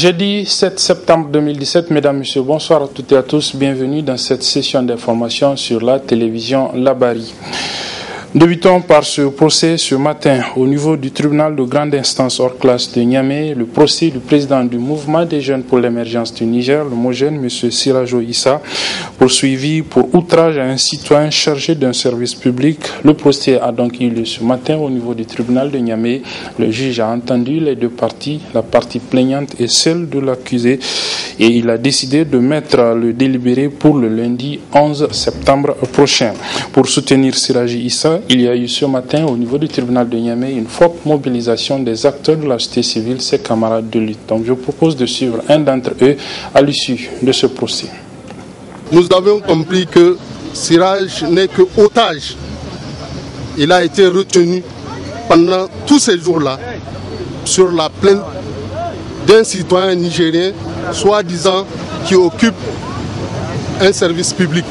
Jeudi 7 septembre 2017, mesdames, messieurs, bonsoir à toutes et à tous. Bienvenue dans cette session d'information sur la télévision Labari. Débutons par ce procès ce matin au niveau du tribunal de grande instance hors classe de Niamey, le procès du président du mouvement des jeunes pour l'émergence du Niger, le MOJEN, M. Sirajo Issa, poursuivi pour outrage à un citoyen chargé d'un service public. Le procès a donc eu lieu ce matin au niveau du tribunal de Niamey. Le juge a entendu les deux parties, la partie plaignante et celle de l'accusé, et il a décidé de mettre le délibéré pour le lundi 11 septembre prochain. Pour soutenir Sirajo Issa, il y a eu ce matin au niveau du tribunal de Niamey une forte mobilisation des acteurs de la société civile, ses camarades de lutte. Donc je propose de suivre un d'entre eux à l'issue de ce procès. Nous avons compris que Siraj n'est que otage. Il a été retenu pendant tous ces jours-là sur la plainte d'un citoyen nigérien, soi-disant qui occupe un service public.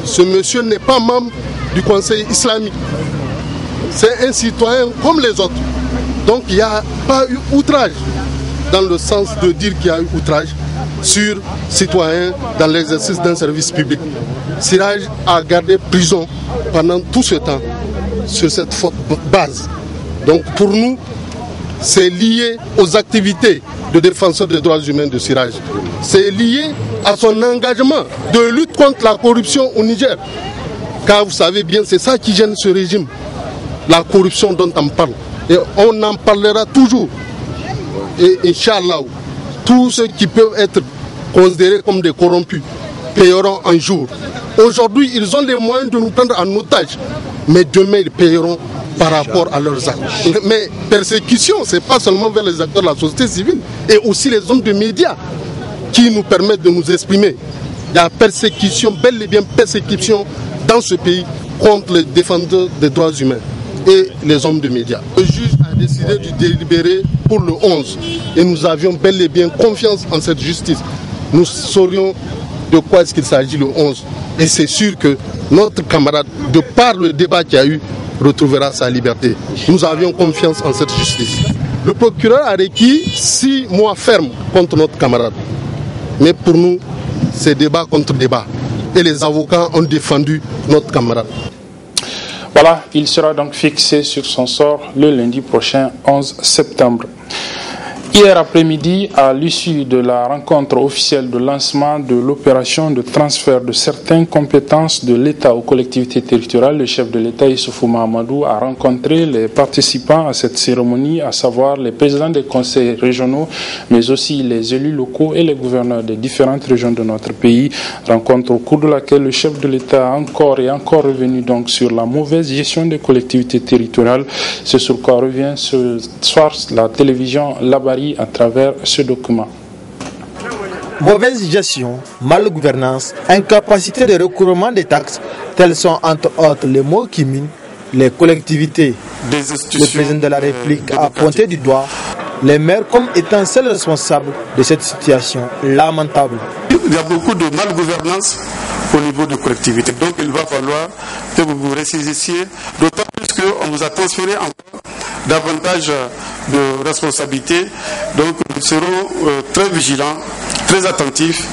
Ce monsieur n'est pas membre du Conseil islamique. C'est un citoyen comme les autres. Donc il n'y a pas eu outrage, dans le sens de dire qu'il y a eu outrage sur citoyen dans l'exercice d'un service public. Siraj a gardé prison pendant tout ce temps sur cette forte base. Donc pour nous, c'est lié aux activités de défenseur des droits humains de Siraj. C'est lié à son engagement de lutte contre la corruption au Niger. Car vous savez bien, c'est ça qui gêne ce régime, la corruption dont on parle. Et on en parlera toujours. Et Inch'Allah, tous ceux qui peuvent être considérés comme des corrompus paieront un jour. Aujourd'hui, ils ont les moyens de nous prendre en otage, mais demain, ils paieront par rapport à leurs actes. Mais persécution, ce n'est pas seulement vers les acteurs de la société civile, et aussi les hommes de médias qui nous permettent de nous exprimer. Il y a persécution, bel et bien persécution dans ce pays contre les défenseurs des droits humains et les hommes de médias. Le juge a décidé de délibérer pour le 11 et nous avions bel et bien confiance en cette justice. Nous saurions de quoi est-ce qu'il s'agit le 11 et c'est sûr que notre camarade, de par le débat qu'il y a eu, retrouvera sa liberté. Nous avions confiance en cette justice. Le procureur a requis 6 mois fermes contre notre camarade. Mais pour nous, c'est débat contre débat. Et les avocats ont défendu notre camarade. Voilà, il sera donc fixé sur son sort le lundi prochain, 11 septembre. Hier après-midi, à l'issue de la rencontre officielle de lancement de l'opération de transfert de certaines compétences de l'État aux collectivités territoriales, le chef de l'État, Issoufou Mahamadou, a rencontré les participants à cette cérémonie, à savoir les présidents des conseils régionaux, mais aussi les élus locaux et les gouverneurs des différentes régions de notre pays. Rencontre au cours de laquelle le chef de l'État a encore et encore revenu donc sur la mauvaise gestion des collectivités territoriales. C'est sur quoi revient ce soir la télévision Labari à travers ce document. Mauvaise gestion, malgouvernance, incapacité de recouvrement des taxes, tels sont entre autres les mots qui minent les collectivités. Le président de la République a pointé du doigt les maires comme étant seuls responsables de cette situation lamentable. Il y a beaucoup de malgouvernance au niveau des collectivités. Donc il va falloir que vous vous ressaisissiez, d'autant plus qu'on vous a transféré encore davantage de responsabilités. Donc nous serons très vigilants, très attentifs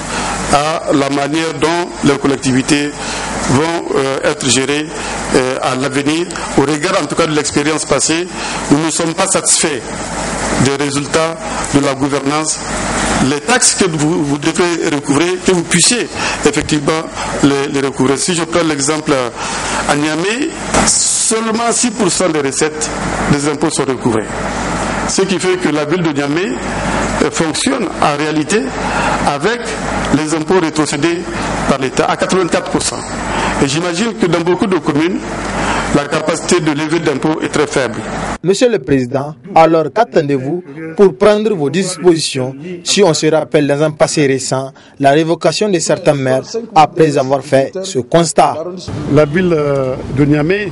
à la manière dont les collectivités vont être gérées à l'avenir. Au regard en tout cas de l'expérience passée, nous ne sommes pas satisfaits des résultats de la gouvernance. Les taxes que vous devez recouvrer, que vous puissiez effectivement les recouvrer. Si je prends l'exemple à Niamey, seulement 6% des recettes des impôts sont recouvrées. Ce qui fait que la ville de Niamey fonctionne en réalité avec les impôts rétrocédés par l'État à 84%. Et j'imagine que dans beaucoup de communes, la capacité de lever d'impôts est très faible. Monsieur le Président, alors qu'attendez-vous pour prendre vos dispositions si on se rappelle dans un passé récent la révocation de certains maires après avoir fait ce constat? La ville de Niamey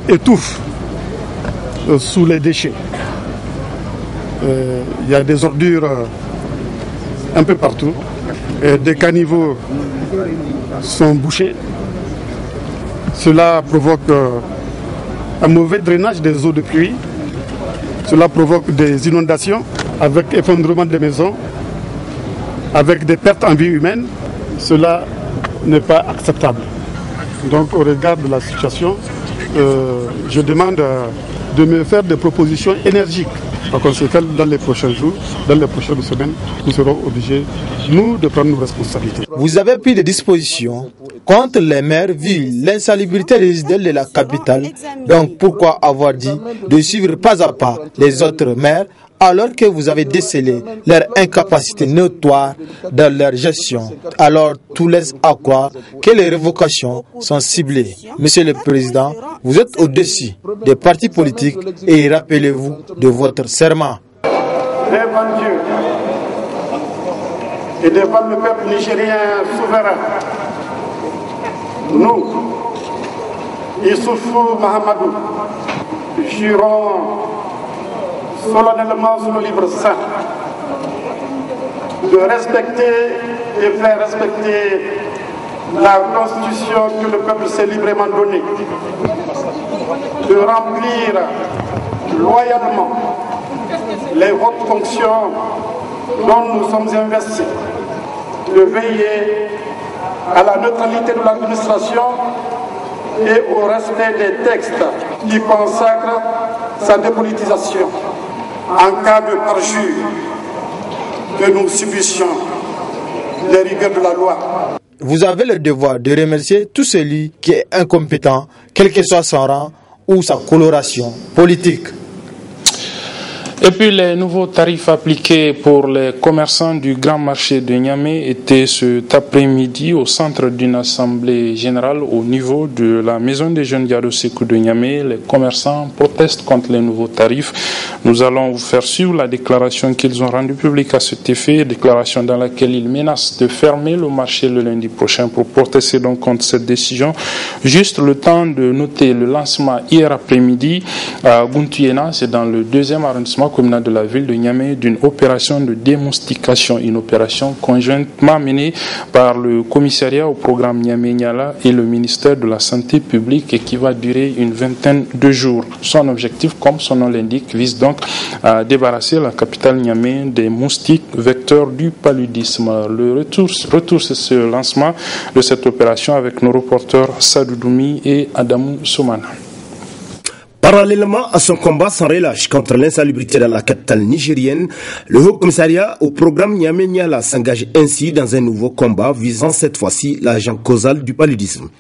étouffe sous les déchets. Il y a des ordures un peu partout. Des caniveaux sont bouchés. Cela provoque un mauvais drainage des eaux de pluie. Cela provoque des inondations. avec effondrement des maisons, avec des pertes en vie humaine, cela n'est pas acceptable. Donc au regard de la situation, je demande de me faire des propositions énergiques. Par conséquent, dans les prochains jours, dans les prochaines semaines, nous serons obligés, nous, de prendre nos responsabilités. Vous avez pris des dispositions contre les maires vu l'insalubrité résiduelle de la capitale. Donc pourquoi avoir dit de suivre pas à pas les autres maires alors que vous avez décelé leur incapacité notoire dans leur gestion? Alors tout laisse à croire que les révocations sont ciblées. Monsieur le Président, vous êtes au-dessus des partis politiques et rappelez-vous de votre serment. Devant Dieu et devant le peuple nigérien souverain, nous, Issoufou Mahamadou, jurons solennellement sous le livre saint de respecter et faire respecter la constitution que le peuple s'est librement donnée, de remplir loyalement les hautes fonctions dont nous sommes investis, de veiller à la neutralité de l'administration et au respect des textes qui consacrent sa dépolitisation. En cas de parjure, que nous subissions les rigueurs de la loi. Vous avez le devoir de remercier tout celui qui est incompétent, quel que soit son rang ou sa coloration politique. Et puis les nouveaux tarifs appliqués pour les commerçants du grand marché de Niamey étaient cet après-midi au centre d'une assemblée générale au niveau de la maison des jeunes Yado Sekou de Niamey. Les commerçants protestent contre les nouveaux tarifs. Nous allons vous faire suivre la déclaration qu'ils ont rendue publique à cet effet, déclaration dans laquelle ils menacent de fermer le marché le lundi prochain pour protester donc contre cette décision. Juste le temps de noter le lancement hier après-midi à Guntuyena, c'est dans le 2e arrondissement communal de la ville de Niamey, d'une opération de démoustication, une opération conjointement menée par le commissariat au programme Niamey-Niala et le ministère de la Santé publique et qui va durer une vingtaine de jours. Son objectif, comme son nom l'indique, vise donc à débarrasser la capitale Niamey des moustiques vecteurs du paludisme. Le retour sur ce lancement de cette opération avec nos reporters Sadou Doumi et Adamou Soumana. Parallèlement à son combat sans relâche contre l'insalubrité dans la capitale nigérienne, le Haut Commissariat au programme Niamey-Niala s'engage ainsi dans un nouveau combat visant cette fois-ci l'agent causal du paludisme.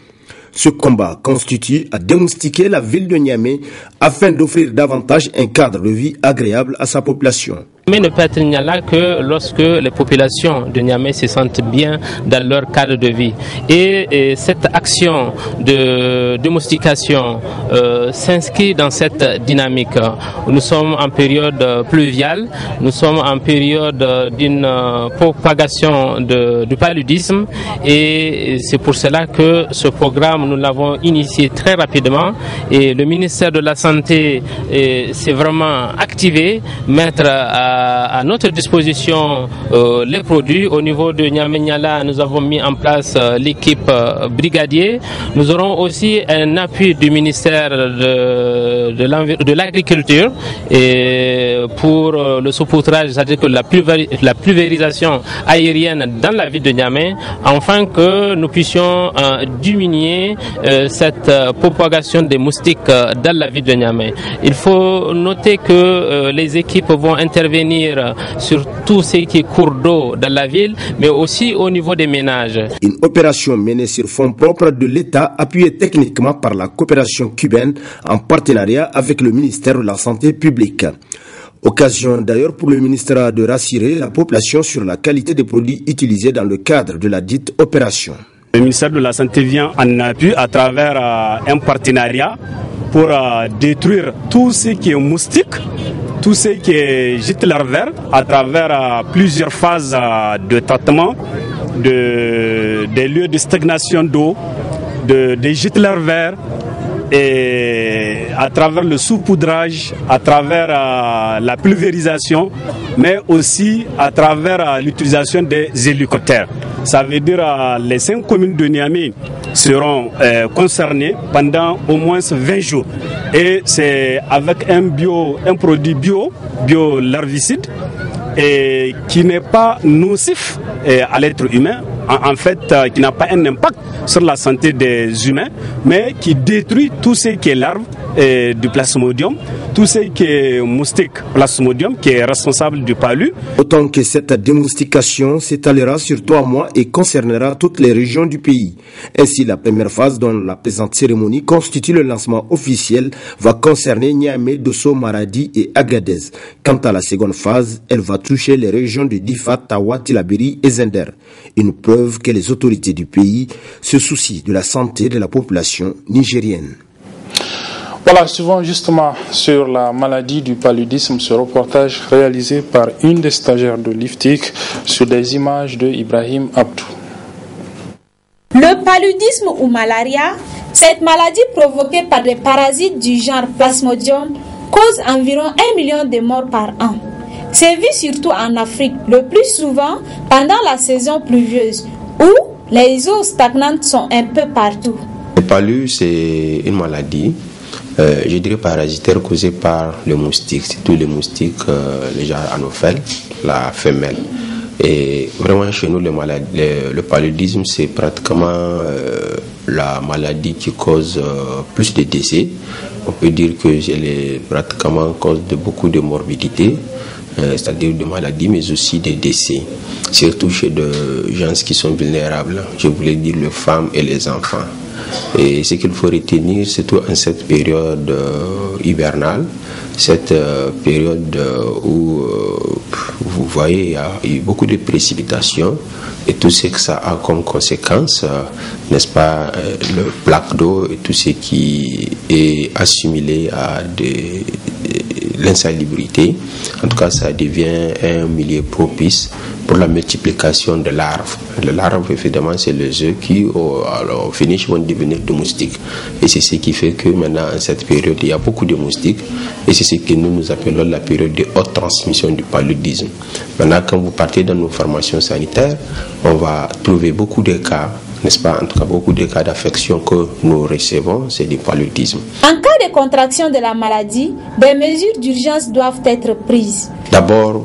Ce combat constitue à démoustiquer la ville de Niamey afin d'offrir davantage un cadre de vie agréable à sa population. Mais ne peut être Niala que lorsque les populations de Niamey se sentent bien dans leur cadre de vie. Et cette action de démoustication s'inscrit dans cette dynamique. Nous sommes en période pluviale, nous sommes en période d'une propagation du paludisme et c'est pour cela que ce programme, nous l'avons initié très rapidement et le ministère de la Santé s'est vraiment activé, mettre à notre disposition les produits. Au niveau de Niamey-Niala, nous avons mis en place l'équipe brigadier. Nous aurons aussi un appui du ministère de l'Agriculture et pour le saupoudrage, c'est-à-dire que la pulvérisation aérienne dans la ville de Niamey, afin que nous puissions diminuer cette propagation des moustiques dans la ville de Niamey. Il faut noter que les équipes vont intervenir sur tout ce qui est cours d'eau dans la ville, mais aussi au niveau des ménages. Une opération menée sur fonds propres de l'État, appuyée techniquement par la coopération cubaine en partenariat avec le ministère de la Santé publique. Occasion d'ailleurs pour le ministère de rassurer la population sur la qualité des produits utilisés dans le cadre de la dite opération. Le ministère de la Santé vient en appui à travers un partenariat pour détruire tout ce qui est moustique, tout ce qui est gîte larvaire à travers plusieurs phases de traitement, des lieux de stagnation d'eau, des gîtes larvaires et à travers le saupoudrage, à travers la pulvérisation, mais aussi à travers l'utilisation des hélicoptères. Ça veut dire les 5 communes de Niamey seront concernées pendant au moins 20 jours. Et c'est avec un produit bio larvicide et qui n'est pas nocif à l'être humain, en fait, qui n'a pas un impact sur la santé des humains, mais qui détruit tout ce qui est larve du plasmodium, tout ce qui est moustique plasmodium, qui est responsable du palu. Autant que cette démoustication s'étalera sur 3 mois et concernera toutes les régions du pays. Ainsi, la première phase, dont la présente cérémonie constitue le lancement officiel, va concerner Niamey, Dosso, Maradi et Agadez. Quant à la seconde phase, elle va toucher les régions de Difa, Tawa, Tillabéri et Zender. Une preuve que les autorités du pays se soucient de la santé de la population nigérienne. Voilà, suivons justement sur la maladie du paludisme ce reportage réalisé par une des stagiaires de l'IFTIC sur des images de Ibrahim Abdou. Le paludisme ou malaria, cette maladie provoquée par des parasites du genre Plasmodium, cause environ 1 million de morts par an. Sévit surtout en Afrique, le plus souvent pendant la saison pluvieuse, où les eaux stagnantes sont un peu partout. Le palu, c'est une maladie, je dirais parasitaire, causée par le moustique, surtout les moustiques, le genre Anophèle, la femelle. Et vraiment, chez nous, le paludisme, c'est pratiquement la maladie qui cause plus de décès. On peut dire qu'elle est pratiquement cause de beaucoup de morbidité, c'est-à-dire de maladies, mais aussi des décès, surtout chez des gens qui sont vulnérables, je voulais dire les femmes et les enfants. Et ce qu'il faut retenir, surtout en cette période hivernale, cette période où vous voyez il y a eu beaucoup de précipitations et tout ce que ça a comme conséquence, n'est-ce pas, le plaque d'eau et tout ce qui est assimilé à l'insalubrité. En tout cas, ça devient un milieu propice pour la multiplication de larves. Les larves, évidemment, c'est les œufs qui, au finish, vont devenir des moustiques. Et c'est ce qui fait que maintenant, en cette période, il y a beaucoup de moustiques. Et c'est ce que nous appelons la période de haute transmission du paludisme. Maintenant, quand vous partez dans nos formations sanitaires, on va trouver beaucoup de cas, n'est-ce pas, en tout cas beaucoup de cas d'affection que nous recevons, c'est du paludisme. En cas de contraction de la maladie, des mesures d'urgence doivent être prises. D'abord,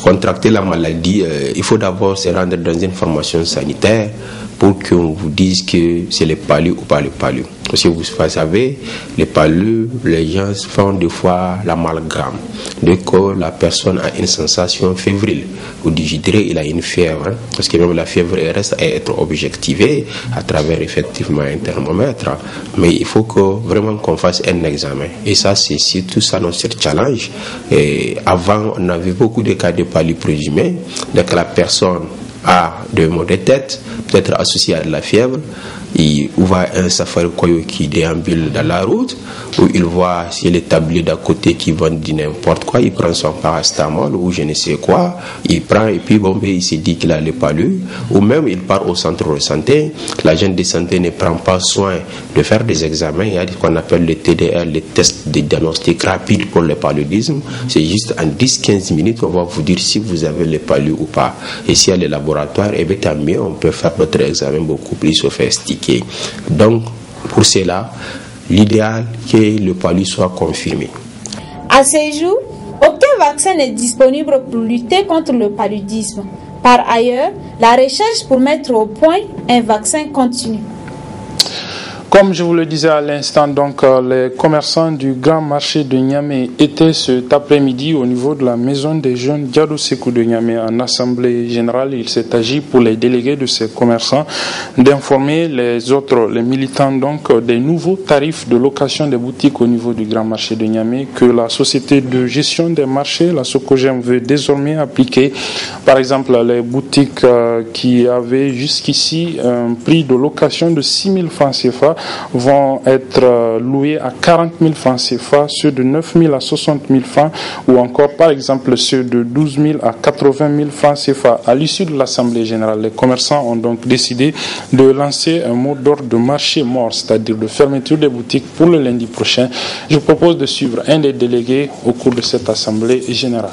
contracter la maladie, il faut d'abord se rendre dans une formation sanitaire pour qu'on vous dise que c'est le palu ou pas le palu. Parce que vous savez, les palus, les gens font des fois l'amalgame. Dès que la personne a une sensation fébrile, ou je dirais il a une fièvre, parce que même la fièvre reste à être objectivée à travers effectivement un thermomètre. Mais il faut que vraiment qu'on fasse un examen. Et ça, c'est surtout ça notre challenge. Et avant, on avait beaucoup de cas de palu présumés. Dès que la personne a des maux de tête, peut-être associé à de la fièvre, il voit un safari koyo qui déambule dans la route, ou il voit si les tabliers d'à côté qui vendent n'importe quoi, il prend son paracétamol ou je ne sais quoi, il prend et puis bon, il se dit qu'il a le palu, ou même il part au centre de santé, l'agent de santé ne prend pas soin de faire des examens, il y a ce qu'on appelle le TDR, les tests de diagnostic rapide pour le paludisme, c'est juste en 10-15 minutes on va vous dire si vous avez le palu ou pas, et s'il y a les laboratoires, et bien tant mieux, on peut faire notre examen beaucoup plus sophistiqué. Donc, pour cela, l'idéal est que le palu soit confirmé. À ce jour, aucun vaccin n'est disponible pour lutter contre le paludisme. Par ailleurs, la recherche pour mettre au point un vaccin continue. Comme je vous le disais à l'instant, donc les commerçants du grand marché de Niamey étaient cet après-midi au niveau de la maison des jeunes Diado Sekou de Niamey en assemblée générale. Il s'est agi pour les délégués de ces commerçants d'informer les militants donc des nouveaux tarifs de location des boutiques au niveau du grand marché de Niamey que la société de gestion des marchés, la Socogem, veut désormais appliquer. Par exemple, les boutiques qui avaient jusqu'ici un prix de location de 6 000 francs CFA vont être loués à 40 000 francs CFA, ceux de 9 000 à 60 000 francs ou encore par exemple ceux de 12 000 à 80 000 francs CFA. À l'issue de l'Assemblée générale, les commerçants ont donc décidé de lancer un mot d'ordre de marché mort, c'est-à-dire de fermeture des boutiques pour le lundi prochain. Je vous propose de suivre un des délégués au cours de cette Assemblée générale.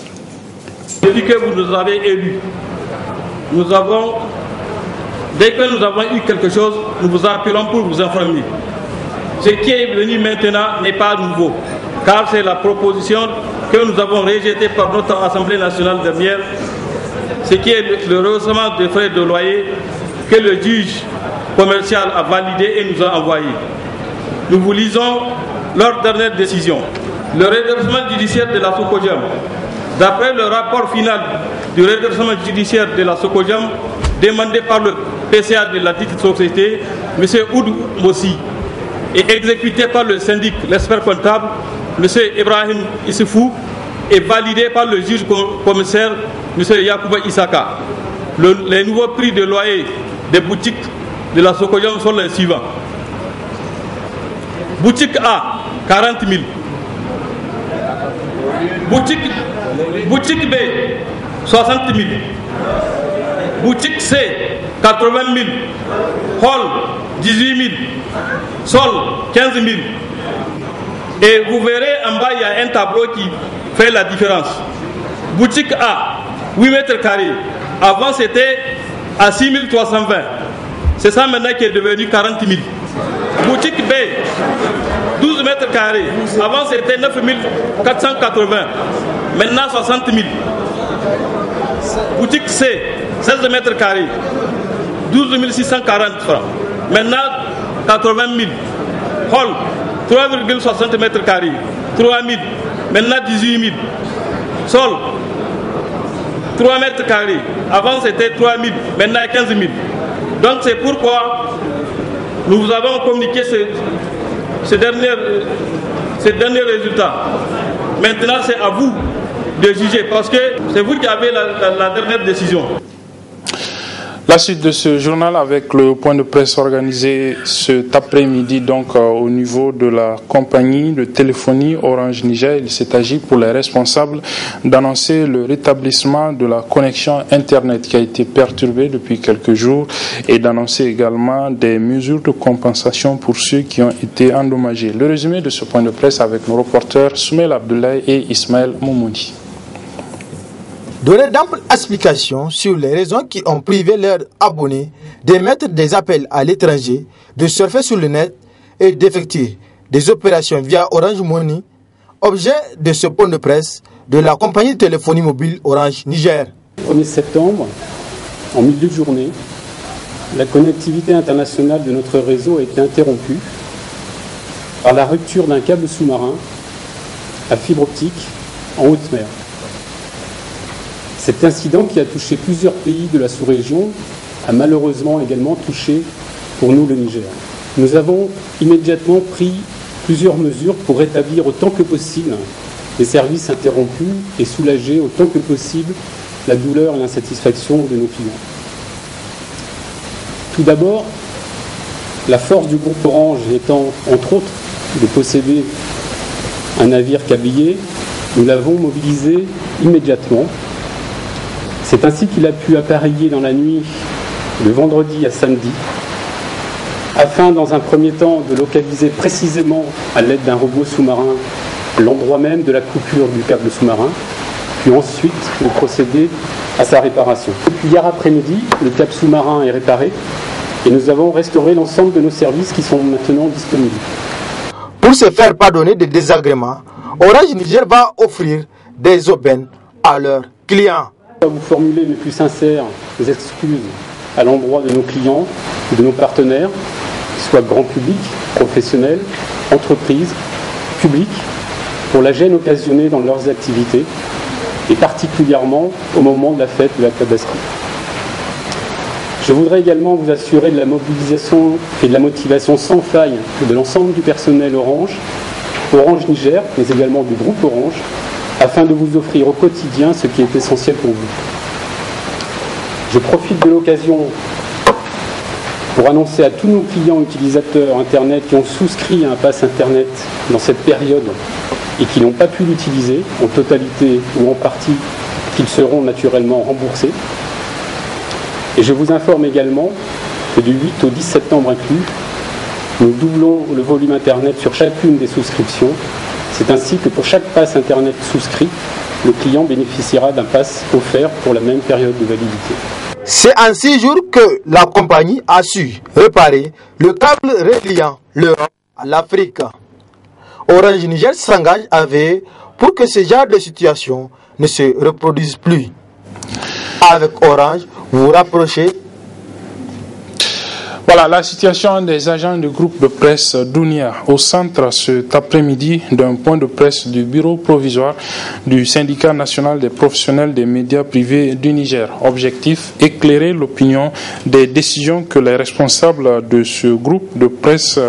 Depuis que vous nous avez élus, dès que nous avons eu quelque chose, nous vous appelons pour vous informer. Ce qui est venu maintenant n'est pas nouveau, car c'est la proposition que nous avons rejeté par notre Assemblée nationale dernière, ce qui est le rehaussement des frais de loyer que le juge commercial a validé et nous a envoyé. Nous vous lisons leur dernière décision. Le redressement judiciaire de la Socojam. D'après le rapport final du redressement judiciaire de la Socojam, demandé par le PCA de la dite société, M. Oud Mossi, et exécuté par le syndic, l'expert comptable, M. Ibrahim Issoufou, et validé par le juge commissaire, M. Yacouba Issaka. Les nouveaux prix de loyer des boutiques de la Socojam sont les suivants. Boutique A, 40 000. Boutique B, 60 000. Boutique C, 80 000. Hall, 18 000. Sol, 15 000. Et vous verrez en bas, il y a un tableau qui fait la différence. Boutique A, 8 mètres carrés. Avant, c'était à 6 320. C'est ça maintenant qui est devenu 40 000. Boutique B, 12 mètres carrés. Avant, c'était 9 480. Maintenant, 60 000. Boutique C, 16 mètres carrés. 12 640 francs. Maintenant, 80 000. Hall, 3,60 mètres carrés. 3 000. Maintenant, 18 000. Sol, 3 mètres carrés. Avant, c'était 3 000. Maintenant, 15 000. Donc, c'est pourquoi nous vous avons communiqué ces derniers résultats. Maintenant, c'est à vous de juger parce que c'est vous qui avez la dernière décision. La suite de ce journal avec le point de presse organisé cet après-midi donc au niveau de la compagnie de téléphonie Orange Niger. Il s'est agi pour les responsables d'annoncer le rétablissement de la connexion Internet qui a été perturbée depuis quelques jours et d'annoncer également des mesures de compensation pour ceux qui ont été endommagés. Le résumé de ce point de presse avec nos reporters Soumail Abdoulaye et Ismaël Moumouni. Donner d'amples explications sur les raisons qui ont privé leurs abonnés d'émettre des appels à l'étranger, de surfer sur le net et d'effectuer des opérations via Orange Money, objet de ce point de presse de la compagnie de téléphonie mobile Orange Niger. Le 1er septembre, en milieu de journée, la connectivité internationale de notre réseau a été interrompue par la rupture d'un câble sous-marin à fibre optique en haute mer. Cet incident qui a touché plusieurs pays de la sous-région a malheureusement également touché pour nous le Niger. Nous avons immédiatement pris plusieurs mesures pour rétablir autant que possible les services interrompus et soulager autant que possible la douleur et l'insatisfaction de nos clients. Tout d'abord, la force du groupe Orange étant, entre autres, de posséder un navire câblier, nous l'avons mobilisé immédiatement. C'est ainsi qu'il a pu appareiller dans la nuit de vendredi à samedi, afin dans un premier temps de localiser précisément à l'aide d'un robot sous-marin l'endroit même de la coupure du câble sous-marin, puis ensuite de procéder à sa réparation. Depuis hier après-midi, le câble sous-marin est réparé et nous avons restauré l'ensemble de nos services qui sont maintenant disponibles. Pour se faire pardonner des désagréments, Orange Niger va offrir des aubaines à leurs clients. Je vais vous formuler mes plus sincères excuses à l'endroit de nos clients et de nos partenaires, qu'ils soient grand public, professionnels, entreprises, publics, pour la gêne occasionnée dans leurs activités, et particulièrement au moment de la fête de la Tabaski. Je voudrais également vous assurer de la mobilisation et de la motivation sans faille de l'ensemble du personnel Orange Niger, mais également du groupe Orange, afin de vous offrir au quotidien ce qui est essentiel pour vous. Je profite de l'occasion pour annoncer à tous nos clients utilisateurs Internet qui ont souscrit à un pass Internet dans cette période et qui n'ont pas pu l'utiliser en totalité ou en partie, qu'ils seront naturellement remboursés. Et je vous informe également que du 8 au 10 septembre inclus, nous doublons le volume Internet sur chacune des souscriptions. C'est ainsi que pour chaque pass Internet souscrit, le client bénéficiera d'un pass offert pour la même période de validité. C'est en 6 jours que la compagnie a su réparer le câble reliant l'Europe à l'Afrique. Orange Niger s'engage à veiller pour que ce genre de situation ne se reproduise plus. Avec Orange, vous vous rapprochez. Voilà la situation des agents du groupe de presse Dunia au centre cet après-midi d'un point de presse du bureau provisoire du syndicat national des professionnels des médias privés du Niger. Objectif, éclairer l'opinion des décisions que les responsables de ce groupe de presse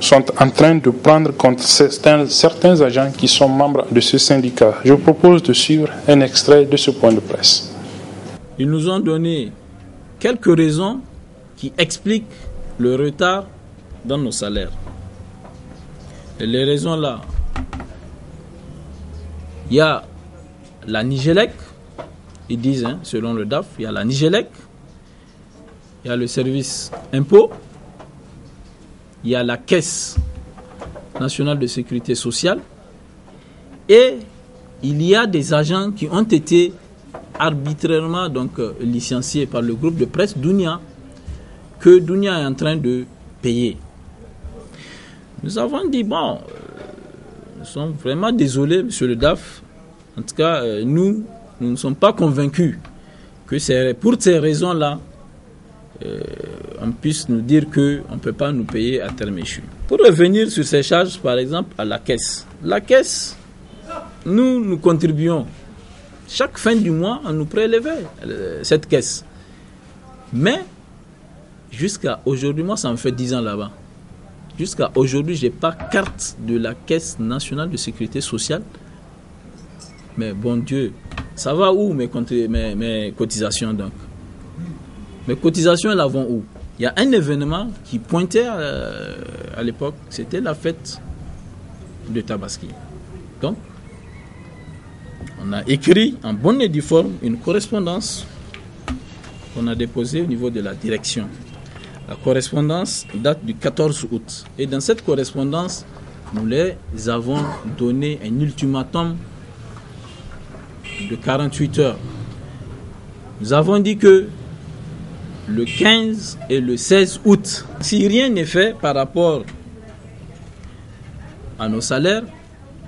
sont en train de prendre contre certains agents qui sont membres de ce syndicat. Je vous propose de suivre un extrait de ce point de presse. Ils nous ont donné quelques raisons qui expliquent le retard dans nos salaires. Et les raisons là, il y a la Nigélec, ils disent, selon le DAF, il y a la Nigélec, il y a le service impôt, il y a la Caisse nationale de sécurité sociale et il y a des agents qui ont été arbitrairement licenciés par le groupe de presse Dunia, que Dunia est en train de payer. Nous avons dit, nous sommes vraiment désolés, monsieur le DAF. En tout cas, nous ne sommes pas convaincus que c'est pour ces raisons-là, on puisse nous dire qu'on ne peut pas nous payer à terme échu. Pour revenir sur ces charges, par exemple, à la caisse. La caisse, nous contribuons. Chaque fin du mois, on nous prélevait cette caisse. Mais, jusqu'à aujourd'hui, moi ça me fait 10 ans là-bas. Jusqu'à aujourd'hui, je n'ai pas carte de la Caisse nationale de sécurité sociale. Mais bon Dieu, ça va où mes cotisations donc? Mes cotisations, elles vont où? Il y a un événement qui pointait à l'époque, c'était la fête de Tabaski. Donc, on a écrit en bonne et due forme une correspondance qu'on a déposée au niveau de la direction. La correspondance date du 14 août. Et dans cette correspondance, nous les avons donné un ultimatum de 48 heures. Nous avons dit que le 15 et le 16 août, si rien n'est fait par rapport à nos salaires,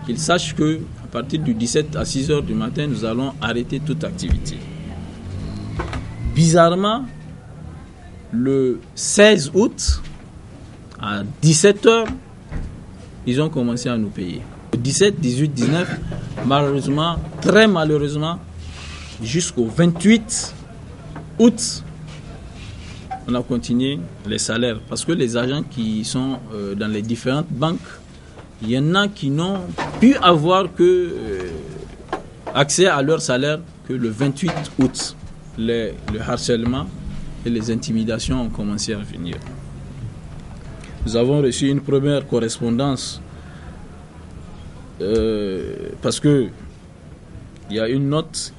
qu'ils sachent que à partir du 17 à 6 heures du matin, nous allons arrêter toute activité. Bizarrement, le 16 août, à 17 heures, ils ont commencé à nous payer. Le 17, 18, 19, malheureusement, très malheureusement, jusqu'au 28 août, on a continué les salaires. Parce que les agents qui sont dans les différentes banques, il y en a qui n'ont pu avoir accès à leur salaire que le 28 août. Le harcèlement et les intimidations ont commencé à venir. Nous avons reçu une première correspondance parce que il y a une note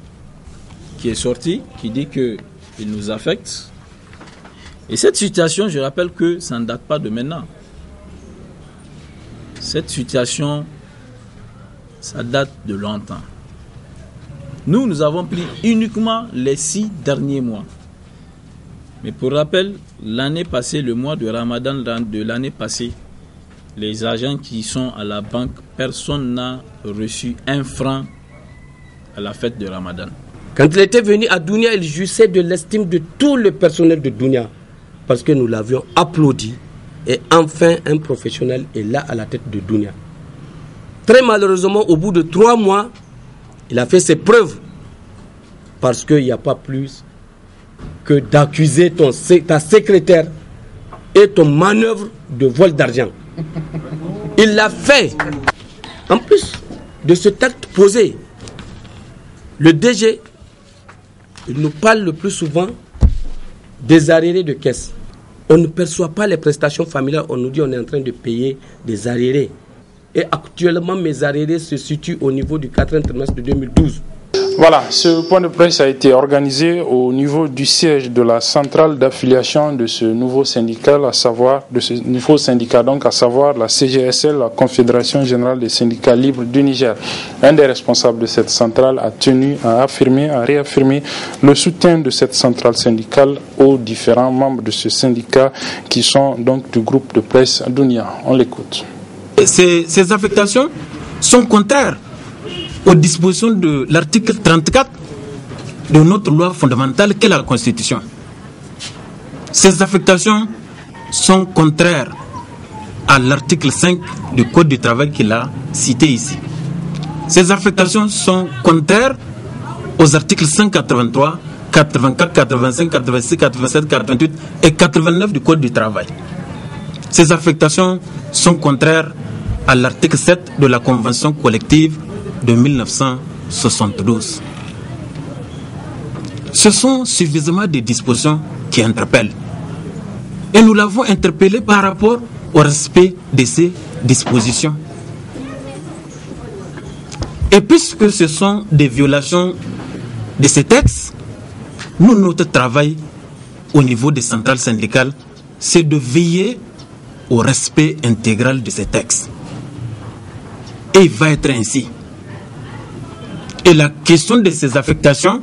qui est sortie qui dit qu'il nous affecte. Et cette situation, je rappelle que ça ne date pas de maintenant. Cette situation, ça date de longtemps. Nous avons pris uniquement les 6 derniers mois. Mais pour rappel, l'année passée, le mois de Ramadan de l'année passée, les agents qui sont à la banque, personne n'a reçu 1 franc à la fête de Ramadan. Quand il était venu à Dunia, il jouissait de l'estime de tout le personnel de Dunia. Parce que nous l'avions applaudi. Et enfin, un professionnel est là à la tête de Dunia. Très malheureusement, au bout de 3 mois, il a fait ses preuves. Parce qu'il n'y a pas plus que d'accuser ta secrétaire et ton manœuvre de vol d'argent. Il l'a fait. En plus de cet acte posé, le DG, il nous parle le plus souvent des arriérés de caisse. On ne perçoit pas les prestations familiales. On nous dit qu'on est en train de payer des arriérés. Et actuellement, mes arriérés se situent au niveau du 4e trimestre de 2012. Voilà, ce point de presse a été organisé au niveau du siège de la centrale d'affiliation de ce nouveau syndicat, à savoir la CGSL, la Confédération Générale des Syndicats Libres du Niger. Un des responsables de cette centrale a tenu à réaffirmer le soutien de cette centrale syndicale aux différents membres de ce syndicat qui sont donc du groupe de presse Dunia. On l'écoute. Ces affectations sont contraires aux dispositions de l'article 34 de notre loi fondamentale qu'est la Constitution. Ces affectations sont contraires à l'article 5 du Code du travail qu'il a cité ici. Ces affectations sont contraires aux articles 183, 84, 85, 86, 87, 88 et 89 du Code du travail. Ces affectations sont contraires à l'article 7 de la Convention collective de 1972. Ce sont suffisamment de dispositions qui interpellent. Et nous l'avons interpellé par rapport au respect de ces dispositions. Et puisque ce sont des violations de ces textes, nous, notre travail au niveau des centrales syndicales, c'est de veiller au respect intégral de ces textes. Et il va être ainsi. Et la question de ces affectations,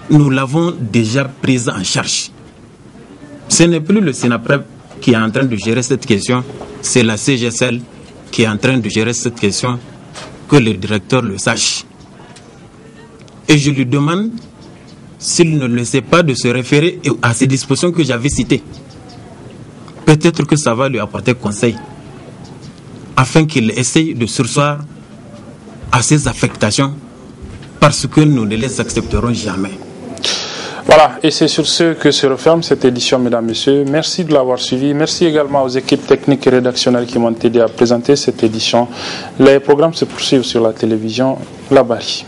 nous l'avons déjà prise en charge. Ce n'est plus le SENAPREP qui est en train de gérer cette question, c'est la CGSL qui est en train de gérer cette question, que le directeur le sache. Et je lui demande s'il ne le sait pas de se référer à ces dispositions que j'avais citées. Peut-être que ça va lui apporter conseil, afin qu'il essaye de surseoir à ces affectations, parce que nous ne les accepterons jamais. Voilà, et c'est sur ce que se referme cette édition, mesdames, messieurs. Merci de l'avoir suivi. Merci également aux équipes techniques et rédactionnelles qui m'ont aidé à présenter cette édition. Les programmes se poursuivent sur la télévision La Bari.